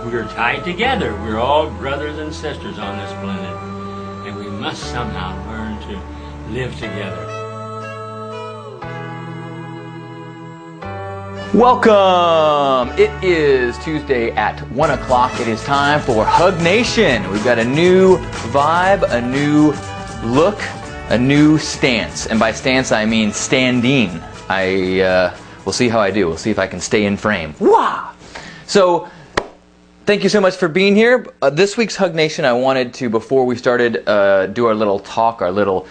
We're tied together. We're all brothers and sisters on this planet. And we must somehow learn to live together. Welcome! It is Tuesday at 1 o'clock. It is time for HugNation. We've got a new vibe, a new look, a new stance. And by stance, I mean standing. We'll see how I do. We'll see if I can stay in frame. Wah! So, thank you so much for being here. This week's HugNation, I wanted to, before we started, do our little talk, our little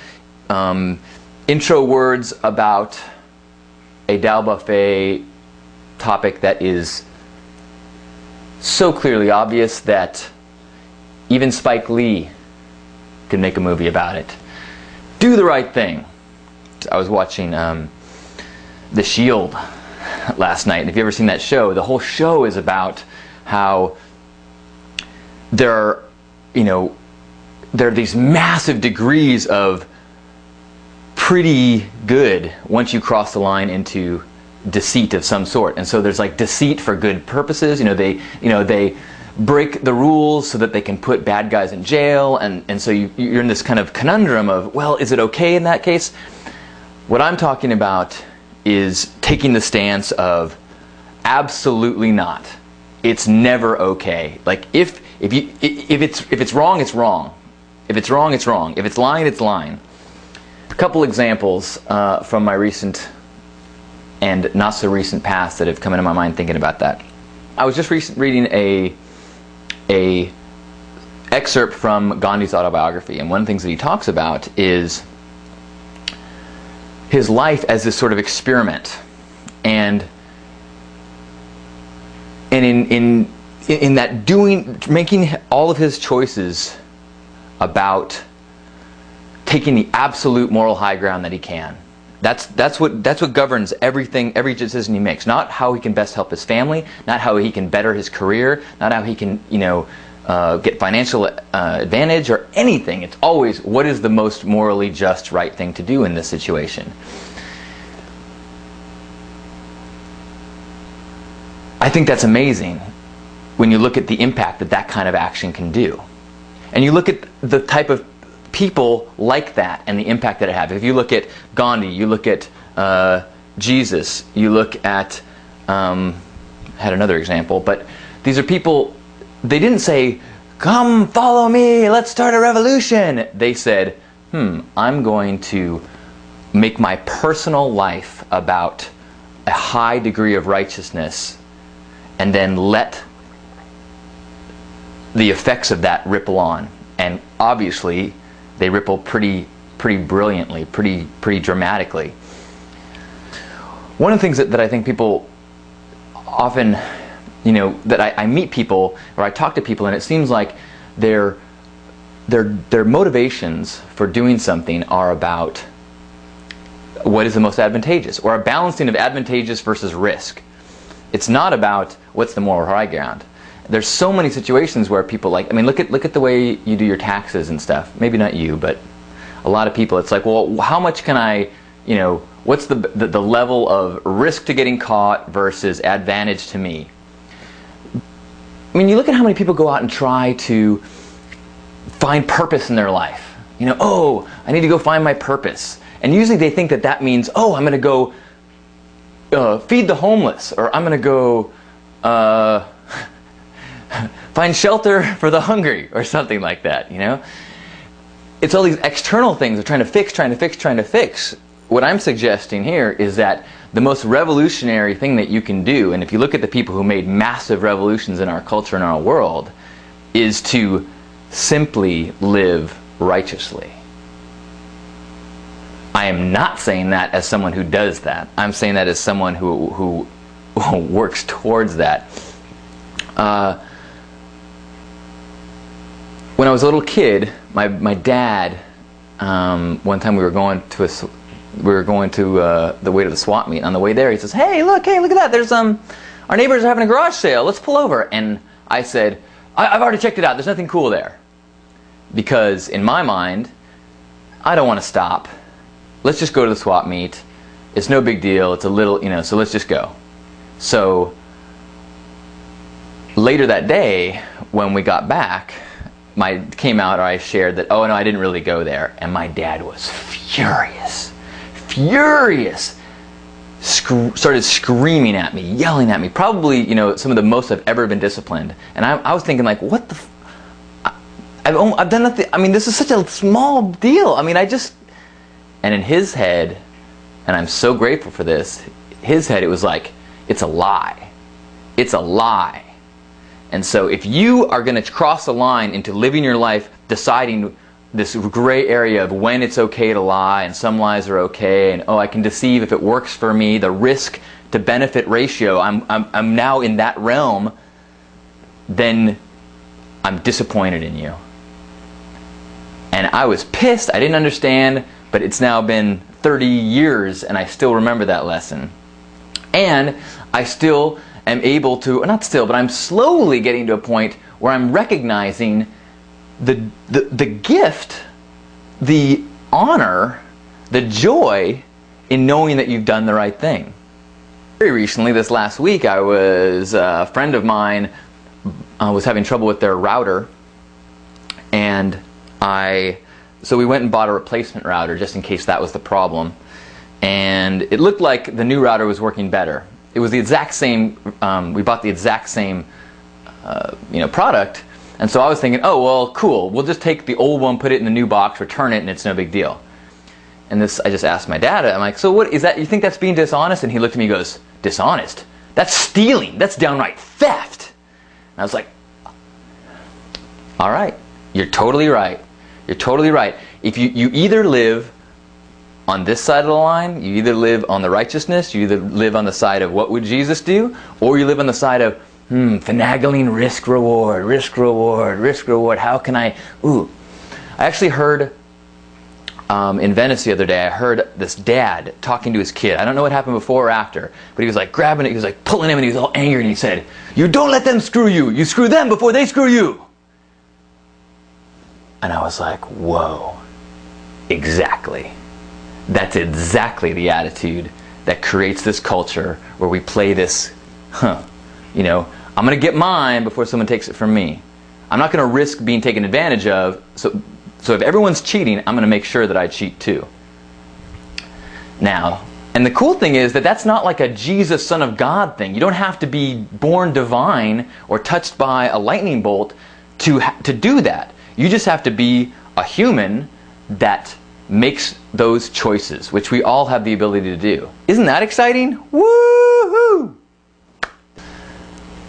intro words about a Dal Buffet topic that is so clearly obvious that even Spike Lee could make a movie about it. Do the right thing. I was watching The Shield last night, and if you've ever seen that show, the whole show is about how there are these massive degrees of pretty good once you cross the line into deceit of some sort. And so there's like deceit for good purposes. They break the rules so that they can put bad guys in jail, and so you're in this kind of conundrum of, well, is it okay in that case? What I'm talking about is taking the stance of absolutely not. It's never okay. Like if it's wrong, it's wrong. If it's wrong, it's wrong. If it's lying, it's lying. A couple examples from my recent and not so recent past that have come into my mind thinking about that. I was just reading a excerpt from Gandhi's autobiography, and one of the things that he talks about is his life as this sort of experiment, and in that making all of his choices about taking the absolute moral high ground that he can. That's what governs everything, every decision he makes. Not how he can best help his family, not how he can better his career, not how he can get financial advantage or anything. It's always what is the most morally just right thing to do in this situation. I think that's amazing when you look at the impact that kind of action can do. And you look at the type of people like that and the impact that it had. If you look at Gandhi, you look at Jesus, you look at, I had another example, but these are people, they didn't say, come follow me, let's start a revolution. They said, I'm going to make my personal life about a high degree of righteousness and then let the effects of that ripple on. And obviously, they ripple pretty brilliantly, pretty dramatically. One of the things that I think people often, that I meet people or I talk to people, and it seems like their motivations for doing something are about what is the most advantageous, or a balancing of advantageous versus risk. It's not about what's the moral high ground. There's so many situations where people look at the way you do your taxes and stuff. Maybe not you, but a lot of people. It's like, well, how much can I, what's the level of risk to getting caught versus advantage to me? I mean, you look at how many people go out and try to find purpose in their life. Oh, I need to go find my purpose. And usually they think that means, oh, I'm going to go feed the homeless, or I'm going to go find shelter for the hungry, or something like that, It's all these external things of trying to fix. What I'm suggesting here is that the most revolutionary thing that you can do, and if you look at the people who made massive revolutions in our culture and our world, is to simply live righteously. I am not saying that as someone who does that. I'm saying that as someone who works towards that. When I was a little kid, my dad, one time we were going to the way to the swap meet. On the way there, he says, hey, look at that. There's our neighbors are having a garage sale. Let's pull over. And I said, I've already checked it out. There's nothing cool there. Because in my mind, I don't want to stop. Let's just go to the swap meet. It's no big deal. It's a little, so let's just go. So later that day, when we got back, came out, or I shared that, oh no, I didn't really go there. And my dad was furious. Furious. Started screaming at me, yelling at me. Probably, you know, some of the most I've ever been disciplined. And I was thinking, like, what the I've done nothing. I mean, this is such a small deal. I mean, and in his head, and I'm so grateful for this, his head, it was like, it's a lie. It's a lie. And so if you are going to cross the line into living your life deciding this gray area of when it's okay to lie, and some lies are okay, and oh, I can deceive if it works for me, the risk to benefit ratio, I'm now in that realm, then I'm disappointed in you. And I was pissed. I didn't understand, but it's now been 30 years and I still remember that lesson. And I still am able to, not still, but I'm slowly getting to a point where I'm recognizing the gift, the honor, the joy in knowing that you've done the right thing. Very recently, this last week, a friend of mine was having trouble with their router, and so we went and bought a replacement router just in case that was the problem. And it looked like the new router was working better. It was the exact same, we bought the exact same product. And so I was thinking, oh, well, cool. We'll just take the old one, put it in the new box, return it, and it's no big deal. And I just asked my dad, I'm like, so what is that? You think that's being dishonest? And he looked at me and goes, dishonest? That's stealing. That's downright theft. And I was like, all right, you're totally right. You're totally right. If you either live on this side of the line, you either live on the righteousness, you either live on the side of what would Jesus do, or you live on the side of finagling, risk, reward, risk, reward, risk, reward. How can I, I actually heard in Venice the other day, I heard this dad talking to his kid. I don't know what happened before or after, but he was like grabbing it, he was like pulling him, and he was all angry, and he said, you don't let them screw you. You screw them before they screw you. And I was like, whoa, exactly. That's exactly the attitude that creates this culture where we play this, I'm going to get mine before someone takes it from me. I'm not going to risk being taken advantage of. So if everyone's cheating, I'm going to make sure that I cheat too. Now, and the cool thing is that that's not like a Jesus, Son of God thing. You don't have to be born divine or touched by a lightning bolt to do that. You just have to be a human that makes those choices, which we all have the ability to do. Isn't that exciting? Woohoo!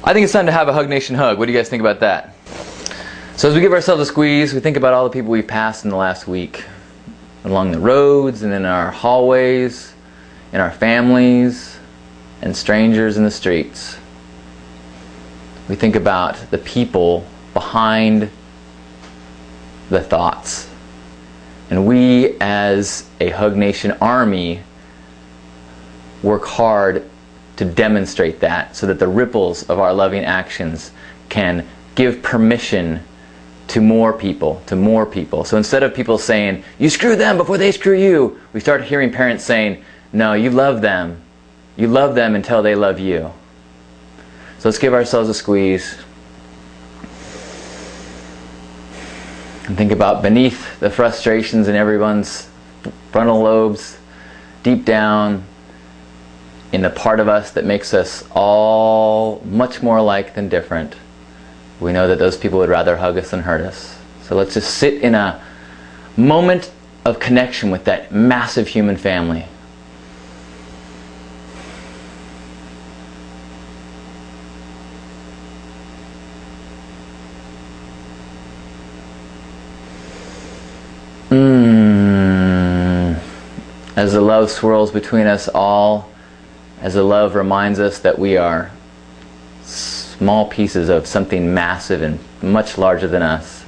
I think it's time to have a Hug Nation hug. What do you guys think about that? So as we give ourselves a squeeze, we think about all the people we've passed in the last week, along the roads and in our hallways, in our families, and strangers in the streets. We think about the people behind the thoughts. And we, as a Hug Nation army, work hard to demonstrate that so that the ripples of our loving actions can give permission to more people, So instead of people saying, you screw them before they screw you, we start hearing parents saying, no, you love them. You love them until they love you. So let's give ourselves a squeeze. And think about beneath the frustrations in everyone's frontal lobes, deep down in the part of us that makes us all much more alike than different. We know that those people would rather hug us than hurt us. So let's just sit in a moment of connection with that massive human family. As the love swirls between us all, as the love reminds us that we are small pieces of something massive and much larger than us.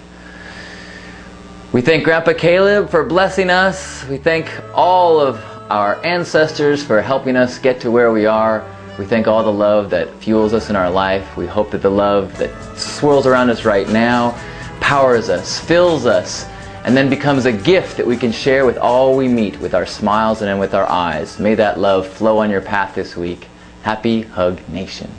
We thank Grandpa Caleb for blessing us. We thank all of our ancestors for helping us get to where we are. We thank all the love that fuels us in our life. We hope that the love that swirls around us right now powers us, fills us, and then becomes a gift that we can share with all we meet, with our smiles and with our eyes. May that love flow on your path this week. Happy Hug Nation.